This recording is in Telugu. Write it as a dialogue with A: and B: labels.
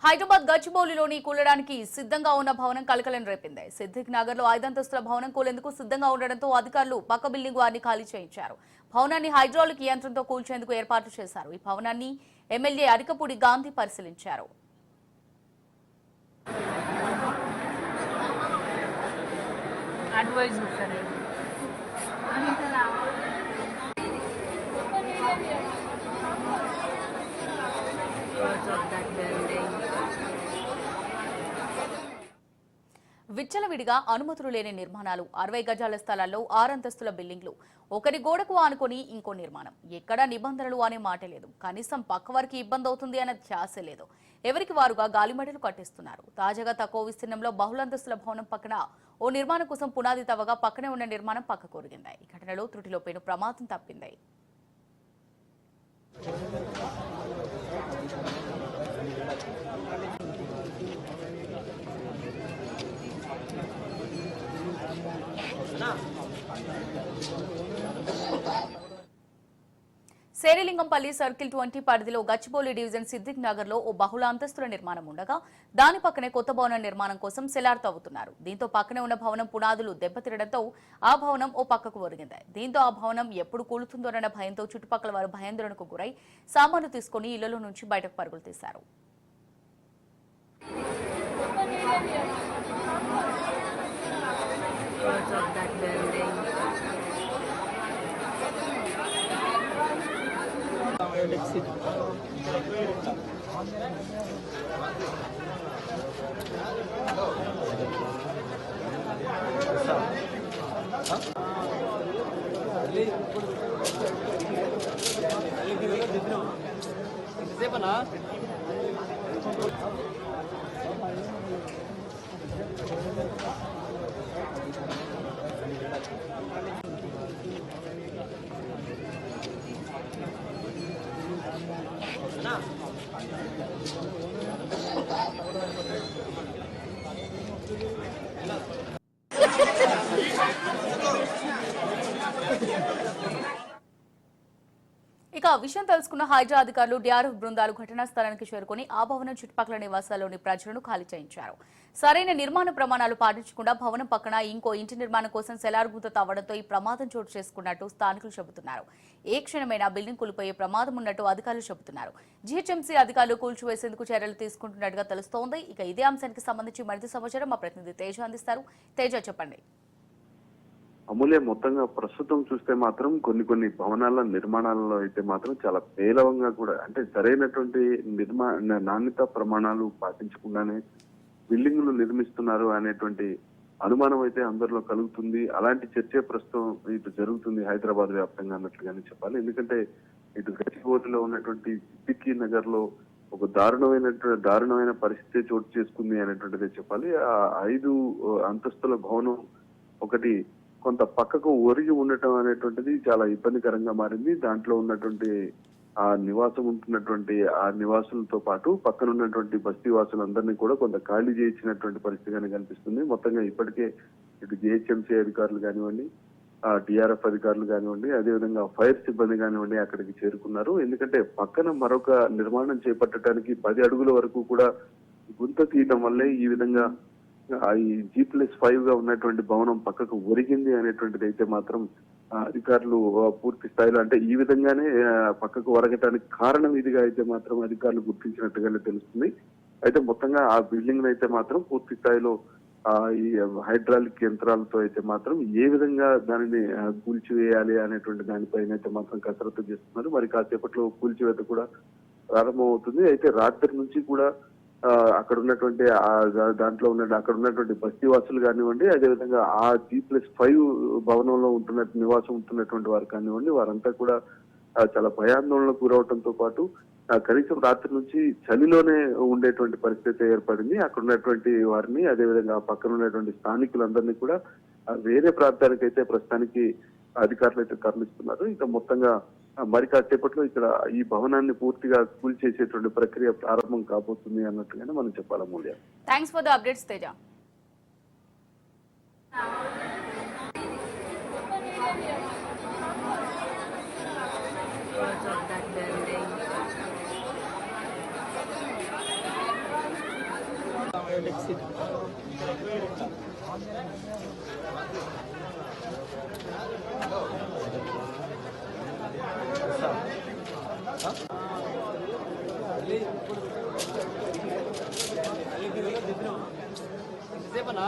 A: హైదరాబాద్ గచ్చిబౌలిలోని కూలడానికి సిద్ధంగా ఉన్న భవనం కలకలం రేపింది. సిద్దిక్ నగర్ లో 5 అంతస్తుల భవనం కూలేందుకు సిద్ధంగా ఉండడంతో అధికారులు పక్క బిల్డింగ్ వారిని ఖాళీ చేయించారు. భవనాన్ని హైడ్రాలిక్ యంత్రంతో కూల్చేందుకు ఏర్పాట్లు చేశారు. ఈ భవనాన్ని ఎమ్మెల్యే అరికపూడి గాంధీ పరిశీలించారు. విచ్చలవిడిగా అనుమతులు లేని నిర్మాణాలు, 60 గజాల స్థలాల్లో 6 అంతస్తుల బిల్డింగ్లు, ఒకరి గోడకు ఆనుకొని ఇంకో నిర్మాణం, ఎక్కడా నిబంధనలు అనే మాట లేదు. కనీసం పక్క వారికి ఇబ్బంది అవుతుంది అనే ధ్యాస లేదు. ఎవరికి వారుగా గాలిమడలు కట్టిస్తున్నారు. తాజాగా తక్కువ విస్తీర్ణంలో బహుళంతస్తుల భవనం పక్కన ఓ నిర్మాణం కోసం పునాది తవ్వగా పక్కనే ఉన్న నిర్మాణం పక్కకు ఒరిగింది. ఈ ఘటనలో త్రుటిలో పేను ప్రమాదం తప్పింది. శేరిలింగంపల్లి సర్కిల్ 20 పరిధిలో గచ్చిబౌలి డివిజన్ సిద్దిక్ నగర్ లో ఓ బహుళ అంతస్తుల నిర్మాణం ఉండగా దాని పక్కనే కొత్త భవనం నిర్మాణం కోసం సెలార్ తవ్వుతున్నారు. దీంతో పక్కనే ఉన్న భవనం పునాదులు దెబ్బతిరడంతో ఆ భవనం ఓ పక్కకు ఒరిగింది. దీంతో ఆ భవనం ఎప్పుడు కూలుతుందోనన్న భయంతో చుట్టుపక్కల వారు భయాందోళనకు గురై సామాన్లు తీసుకుని ఇళ్లలో నుంచి బయటకు పరుగులు తీశారు. ఇక విషయం తెలుసుకున్న హైడ్రా అధికారులు డిఆర్ఎఫ్ బృందాలు ఘటనా స్థలానికి చేరుకుని ఆ భవనం చుట్టుపక్కల నివాసాల్లోని ప్రజలను ఖాళీ చేయించారు. సరైన నిర్మాణ ప్రమాణాలు పాటించకుండా భవనం పక్కన ఇంకో ఇంటి నిర్మాణం కోసం సెలార్ గుంత తవ్వడంతో ఈ ప్రమాదం చోటు చేసుకున్నట్టు స్థానికులు చెబుతున్నారు. ఏ క్షణమైనా బిల్డింగ్ కూలిపోయే ప్రమాదం ఉన్నట్టు అధికారులు చెబుతున్నారు. జీహెచ్ఎంసీ అధికారులు కూల్చివేసేందుకు చర్యలు తీసుకుంటున్నట్టుగా తెలుస్తోంది. ఇక ఇదే అంశానికి సంబంధించి మరింత సమాచారం మా ప్రతినిధి తేజ అందిస్తారు. తేజ, చెప్పండి.
B: అమూల్య, మొత్తంగా ప్రస్తుతం చూస్తే మాత్రం కొన్ని భవనాల నిర్మాణాలలో అయితే మాత్రం చాలా పేలవంగా కూడా, అంటే సరైనటువంటి నాణ్యత ప్రమాణాలు పాటించకుండానే బిల్డింగ్లు నిర్మిస్తున్నారు అనేటువంటి అనుమానం అయితే అందరిలో కలుగుతుంది. అలాంటి చర్చ ప్రస్తుతం ఇటు జరుగుతుంది హైదరాబాద్ వ్యాప్తంగా అన్నట్లుగానే చెప్పాలి. ఎందుకంటే ఇటు గచ్చిబౌలిలో ఉన్నటువంటి సిద్దిక్ నగర్ లో ఒక దారుణమైన పరిస్థితి చోటు చేసుకుంది అనేటువంటిదే చెప్పాలి. ఆ 5 అంతస్తుల భవనం ఒకటి కొంత పక్కకు ఒరిగి ఉండటం అనేటువంటిది చాలా ఇబ్బందికరంగా మారింది. దాంట్లో ఉన్నటువంటి ఆ నివాసం ఉంటున్నటువంటి ఆ నివాసులతో పాటు పక్కన ఉన్నటువంటి బస్తీ వాసులందరినీ కూడా కొంత ఖాళీ చేయించినటువంటి పరిస్థితిగానే కనిపిస్తుంది. మొత్తంగా ఇప్పటికే ఇటు జిహెచ్ఎంసీ అధికారులు కానివ్వండి, డిఆర్ఎఫ్ అధికారులు కానివ్వండి, అదేవిధంగా ఫైర్ సిబ్బంది కానివ్వండి అక్కడికి చేరుకున్నారు. ఎందుకంటే పక్కన మరొక నిర్మాణం చేపట్టడానికి 10 అడుగుల వరకు కూడా గుంత తీయటం వల్లే ఈ విధంగా ఈ G+5 గా ఉన్నటువంటి భవనం పక్కకు ఒరిగింది అనేటువంటిది అయితే మాత్రం అధికారులు పూర్తి స్థాయిలో, అంటే ఈ విధంగానే పక్కకు ఒరగటానికి కారణం ఇదిగా అయితే మాత్రం అధికారులు గుర్తించినట్టుగానే తెలుస్తుంది. అయితే మొత్తంగా ఆ బిల్డింగ్ అయితే మాత్రం పూర్తి స్థాయిలో ఈ హైడ్రాలిక్ యంత్రాలతో అయితే మాత్రం ఏ విధంగా దానిని కూల్చివేయాలి అనేటువంటి దానిపైన అయితే మాత్రం కసరత్తు చేస్తున్నారు. మరి కాసేపట్లో కూల్చివేత కూడా ప్రారంభం అవుతుంది. అయితే రాత్రి నుంచి కూడా అక్కడ ఉన్నటువంటి దాంట్లో అక్కడ ఉన్నటువంటి బస్తీవాసులు కానివ్వండి, అదేవిధంగా ఆ G+5 భవనంలో నివాసం ఉంటున్నటువంటి వారు కానివ్వండి, వారంతా కూడా చాలా భయాందోళనకు గురవడంతో పాటు కనీసం రాత్రి నుంచి చలిలోనే ఉండేటువంటి పరిస్థితి ఏర్పడింది. అక్కడ ఉన్నటువంటి వారిని, అదేవిధంగా పక్కన ఉన్నటువంటి స్థానికులందరినీ కూడా వేరే ప్రాంతానికి అయితే ప్రస్తుతానికి అధికారులు అయితే తరలిస్తున్నారు. ఇక మొత్తంగా మరి కాసేపట్లో ఇక్కడ ఈ భవనాన్ని పూర్తిగా కూల్చేసేటువంటి ప్రక్రియ ప్రారంభం కాబోతుంది అన్నట్టుగానే మనం చెప్పాలి. Amulya,
A: thanks for the updates Teja.
C: ఎంతసేపనా